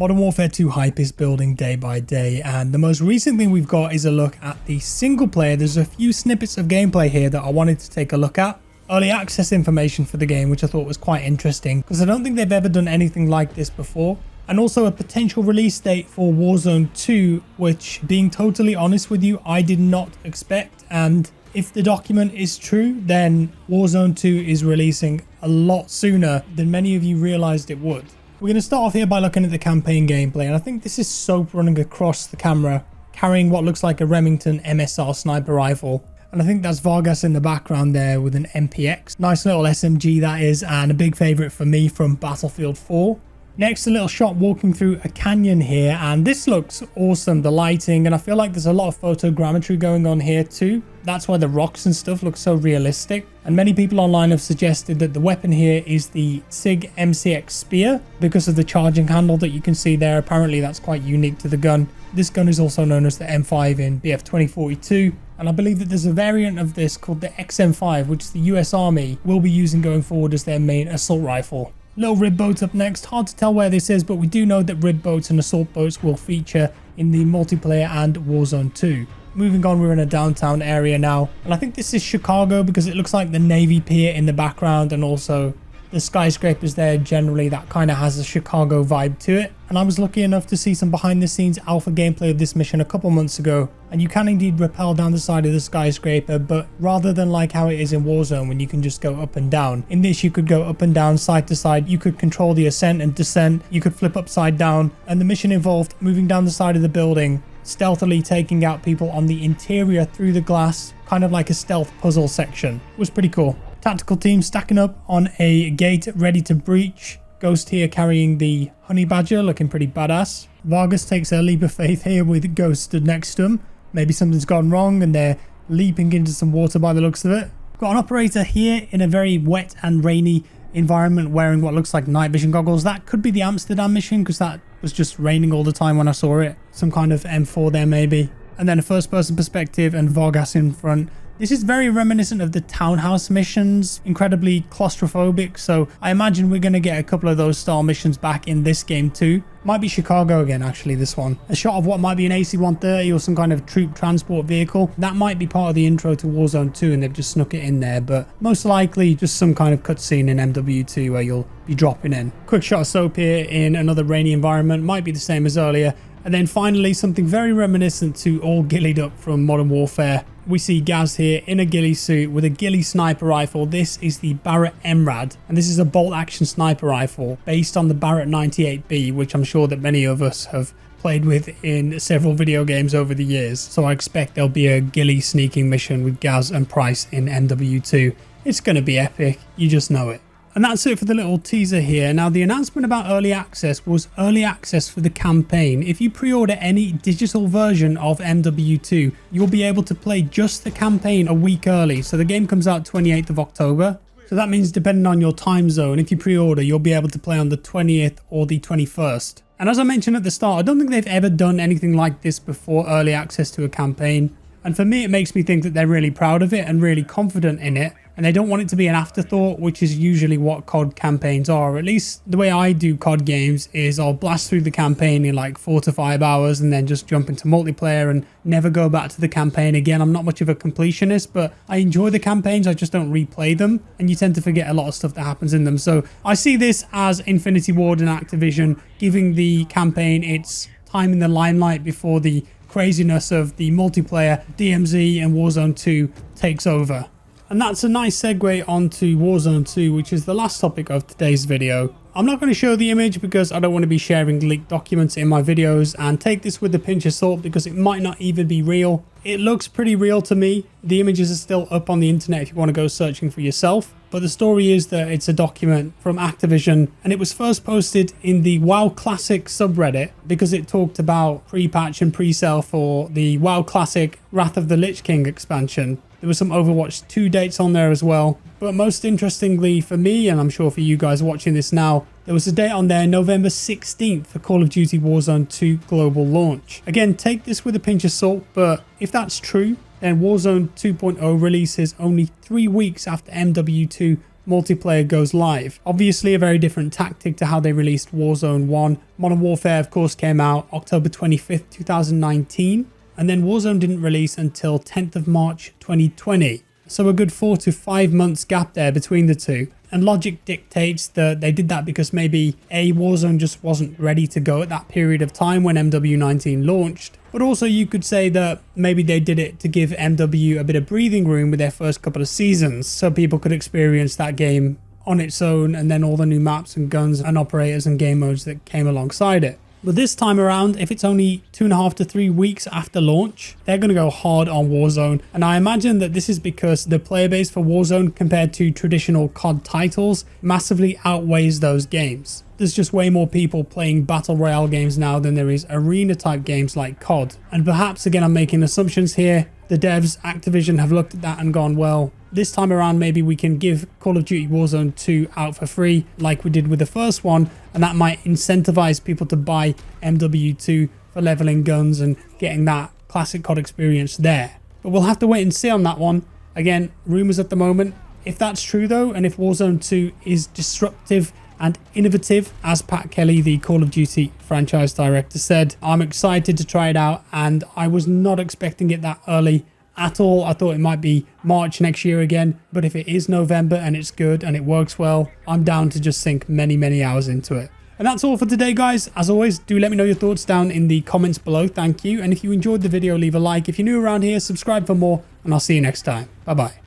Modern Warfare 2 hype is building day by day, and the most recent thing we've got is a look at the single player. There's a few snippets of gameplay here that I wanted to take a look at. Early access information for the game, which I thought was quite interesting, because I don't think they've ever done anything like this before. And also a potential release date for Warzone 2, which, being totally honest with you, I did not expect. And if the document is true, then Warzone 2 is releasing a lot sooner than many of you realized it would. We're going to start off here by looking at the campaign gameplay, and I think this is Soap running across the camera, carrying what looks like a Remington MSR sniper rifle. And I think that's Vargas in the background there with an MPX. Nice little SMG that is, and a big favourite for me from Battlefield 4. Next, a little shot walking through a canyon here, and this looks awesome, the lighting, and I feel like there's a lot of photogrammetry going on here too. That's why the rocks and stuff look so realistic. And many people online have suggested that the weapon here is the SIG MCX Spear because of the charging handle that you can see there. Apparently that's quite unique to the gun. This gun is also known as the M5 in BF 2042. And I believe that there's a variant of this called the XM5, which the US Army will be using going forward as their main assault rifle. Little rib boat up next. Hard to tell where this is, but we do know that rib boats and assault boats will feature in the multiplayer and Warzone 2. Moving on, we're in a downtown area now, and I think this is Chicago because it looks like the Navy Pier in the background, and also the skyscrapers there. Generally that kind of has a Chicago vibe to it. And I was lucky enough to see some behind the scenes alpha gameplay of this mission a couple months ago, and you can indeed rappel down the side of the skyscraper, but rather than like how it is in Warzone when you can just go up and down, in this you could go up and down, side to side. You could control the ascent and descent, you could flip upside down, and the mission involved moving down the side of the building, stealthily taking out people on the interior through the glass, kind of like a stealth puzzle section. It was pretty cool. Tactical team stacking up on a gate ready to breach. Ghost here carrying the Honey Badger, looking pretty badass. Vargas takes a leap of faith here with Ghost stood next to him. Maybe something's gone wrong and they're leaping into some water by the looks of it. Got an operator here in a very wet and rainy environment wearing what looks like night vision goggles. That could be the Amsterdam mission because that was just raining all the time when I saw it. Some kind of M4 there maybe. And then a first person perspective and Vargas in front. This is very reminiscent of the townhouse missions, incredibly claustrophobic, so I imagine we're going to get a couple of those style missions back in this game too. Might be Chicago again actually, this one. A shot of what might be an AC-130 or some kind of troop transport vehicle. That might be part of the intro to Warzone 2 and they've just snuck it in there, but most likely just some kind of cutscene in MW2 where you'll be dropping in. Quick shot of Soap here in another rainy environment, might be the same as earlier. And then finally something very reminiscent to all ghillied up from Modern Warfare. We see Gaz here in a ghillie suit with a ghillie sniper rifle. This is the Barrett MRAD, and this is a bolt action sniper rifle based on the Barrett 98B, which I'm sure that many of us have played with in several video games over the years. So I expect there'll be a ghillie sneaking mission with Gaz and Price in MW2. It's going to be epic, you just know it. And that's it for the little teaser here. Now, the announcement about early access was early access for the campaign. If you pre-order any digital version of MW2, you'll be able to play just the campaign a week early. So the game comes out 28th of October. So that means depending on your time zone, if you pre-order, you'll be able to play on the 20th or the 21st. And as I mentioned at the start, I don't think they've ever done anything like this before, early access to a campaign. And for me, it makes me think that they're really proud of it and really confident in it. And they don't want it to be an afterthought, which is usually what COD campaigns are. At least the way I do COD games is I'll blast through the campaign in like 4 to 5 hours and then just jump into multiplayer and never go back to the campaign again. I'm not much of a completionist, but I enjoy the campaigns. I just don't replay them. And you tend to forget a lot of stuff that happens in them. So I see this as Infinity Ward and Activision giving the campaign its time in the limelight before the craziness of the multiplayer DMZ and Warzone 2 takes over. And that's a nice segue onto Warzone 2, which is the last topic of today's video. I'm not going to show the image because I don't want to be sharing leaked documents in my videos, and take this with a pinch of salt because it might not even be real. It looks pretty real to me. The images are still up on the internet if you want to go searching for yourself. But the story is that it's a document from Activision, and it was first posted in the WoW Classic subreddit because it talked about pre-patch and pre-sale for the WoW Classic Wrath of the Lich King expansion. There were some Overwatch 2 dates on there as well. But most interestingly for me, and I'm sure for you guys watching this now, there was a date on there, November 16th, for Call of Duty Warzone 2 global launch. Again, take this with a pinch of salt, but if that's true, then Warzone 2.0 releases only 3 weeks after MW2 multiplayer goes live. Obviously a very different tactic to how they released Warzone 1. Modern Warfare of course came out October 25th, 2019, and then Warzone didn't release until 10th of March 2020. So a good 4 to 5 months gap there between the two. And logic dictates that they did that because maybe Warzone just wasn't ready to go at that period of time when MW19 launched. But also you could say that maybe they did it to give MW a bit of breathing room with their first couple of seasons so people could experience that game on its own and then all the new maps and guns and operators and game modes that came alongside it. But this time around, if it's only 2.5 to 3 weeks after launch, they're going to go hard on Warzone. And I imagine that this is because the player base for Warzone compared to traditional COD titles massively outweighs those games. There's just way more people playing battle royale games now than there is arena type games like COD. And perhaps again, I'm making assumptions here. The devs, Activision, have looked at that and gone, well, this time around maybe we can give Call of Duty Warzone 2 out for free like we did with the first one, and that might incentivize people to buy MW2 for leveling guns and getting that classic COD experience there. But we'll have to wait and see on that one. Again, rumors at the moment. If that's true though, and if Warzone 2 is disruptive and innovative, as Pat Kelly, the Call of Duty franchise director, said, I'm excited to try it out, and I was not expecting it that early at all. I thought it might be March next year again, but if it is November and it's good and it works well, I'm down to just sink many hours into it. And that's all for today, guys. As always, do let me know your thoughts down in the comments below. Thank you. And if you enjoyed the video, leave a like. If you're new around here, subscribe for more, and I'll see you next time. Bye bye.